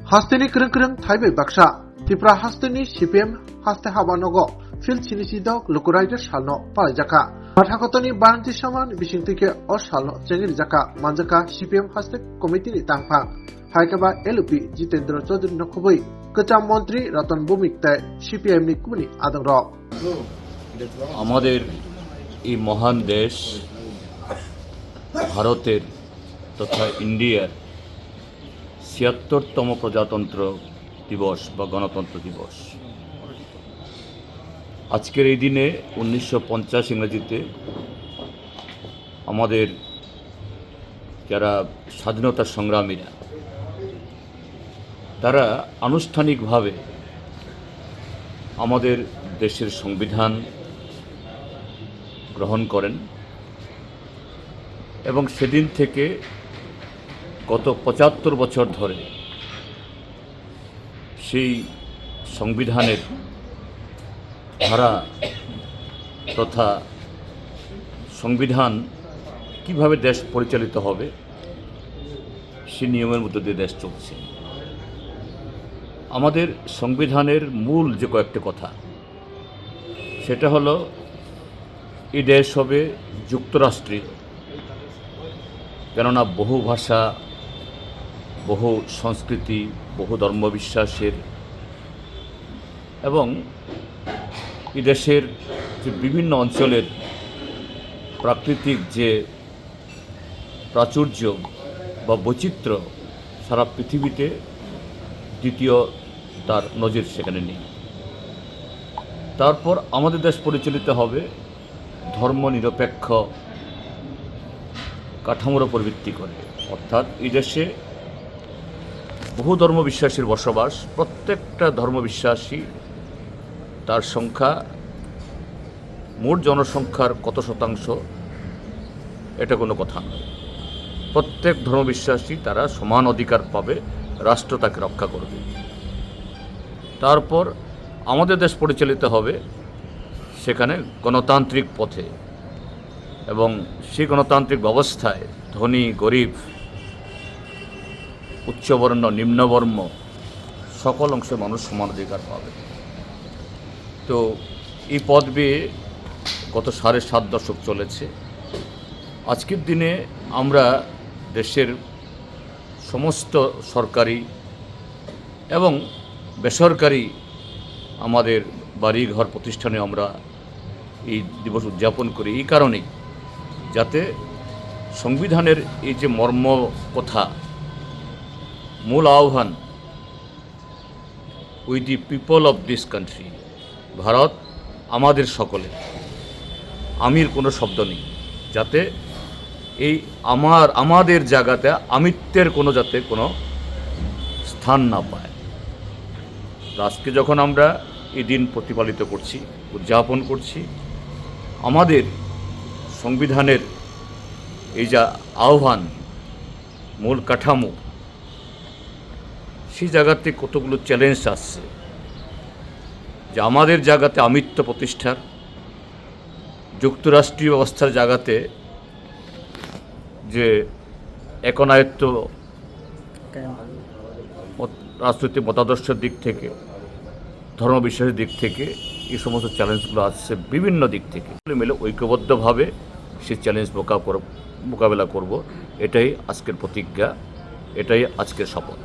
Hasteni kreng Thaibai Baksa, Tipra Hasteni CPM Haste Habanogo, Phil Chinisido, Lukuraider Shalno, Palajaka. Matakotoni Baranti Shaman, Bishintike or Shalno, Chengir Jaka, Manjaka, CPM Haste Committee Tangpang, Haikaba LP, Jitendra Chodri Nokubui, Kacham Montri, Ratan Bumikte, CPM Nikuni, Adangro. আমাদের এই মহান দেশ ভারতের তথা ইন্ডিয়ার ৭৬তম প্রজাতন্ত্র দিবস বা গণতন্ত্র দিবস। আজকের এই দিনে ১৯৫০ ইংরেজিতে আমাদের যারা স্বাধীনতা সংগ্রামীরা তারা আনুষ্ঠানিকভাবে আমাদের দেশের সংবিধান গ্রহণ করেন এবং সেদিন থেকে গত ৭৫ বছর ধরে সেই সংবিধানের ধারা তথা সংবিধান কিভাবে দেশ পরিচালিত হবে সেই নিয়মের মধ্যে দিয়ে দেশ চলছে। আমাদের সংবিধানের মূল যে কয়েকটি কথা, সেটা হলো এই দেশ হবে যুক্তরাষ্ট্রীয়, কেননা বহু ভাষা, বহু সংস্কৃতি, বহু ধর্মবিশ্বাসের এবং এই দেশের যে বিভিন্ন অঞ্চলের প্রাকৃতিক যে প্রাচুর্য বা বৈচিত্র্য সারা পৃথিবীতে দ্বিতীয় তার নজির সেখানে নেই। তারপর আমাদের দেশ পরিচালিত হবে ধর্মনিরপেক্ষ কাঠামোর উপর ভিত্তি করে, অর্থাৎ এই দেশে বহু ধর্মবিশ্বাসীর বসবাস। প্রত্যেকটা ধর্মবিশ্বাসী তার সংখ্যা মোট জনসংখ্যার কত শতাংশ এটা কোনো কথা নয়। প্রত্যেক ধর্মবিশ্বাসী তারা সমান অধিকার পাবে, রাষ্ট্র তাকে রক্ষা করবে। তারপর আমাদের দেশ পরিচালিত হবে সেখানে গণতান্ত্রিক পথে এবং সেই গণতান্ত্রিক ব্যবস্থায় ধনী গরিব, উচ্চবর্ণ নিম্নবর্ণ সকল অংশের মানুষ সমান অধিকার পাবে। তো এই পথ বেয়ে গত ৭.৫ দশক চলেছে। আজকের দিনে আমরা দেশের সমস্ত সরকারি এবং বেসরকারি আমাদের বাড়িঘর প্রতিষ্ঠানে আমরা এই দিবস উদযাপন করি এই কারণেই, যাতে সংবিধানের এই যে মর্ম কথা, মূল আহ্বান, we the people of this country, Bharat আমাদের সকলে, আমির কোনো শব্দ নেই, যাতে এই আমাদের জায়গাতে আমিত্বের কোনো যাতে কোনো স্থান না পায়। আজকে যখন আমরা এই দিন প্রতিপালিত করছি, উদযাপন করছি, আমাদের সংবিধানের এই যা আহ্বান, মূল কাঠামো, সেই জায়গাতে কতগুলো চ্যালেঞ্জ আসছে যে আমাদের জায়গাতে আমিত্ব প্রতিষ্ঠার, যুক্তরাষ্ট্রীয় ব্যবস্থার জায়গাতে যে একনায়ত্ব রাজনৈতিক মতাদর্শের দিক থেকে, ধর্মবিশ্বাসের দিক থেকে, এই সমস্ত চ্যালেঞ্জগুলো আসছে বিভিন্ন দিক থেকে। মিলে ঐক্যবদ্ধভাবে সেই চ্যালেঞ্জ মোকাবেলা করব, এটাই আজকের প্রতিজ্ঞা, এটাই আজকের শপথ।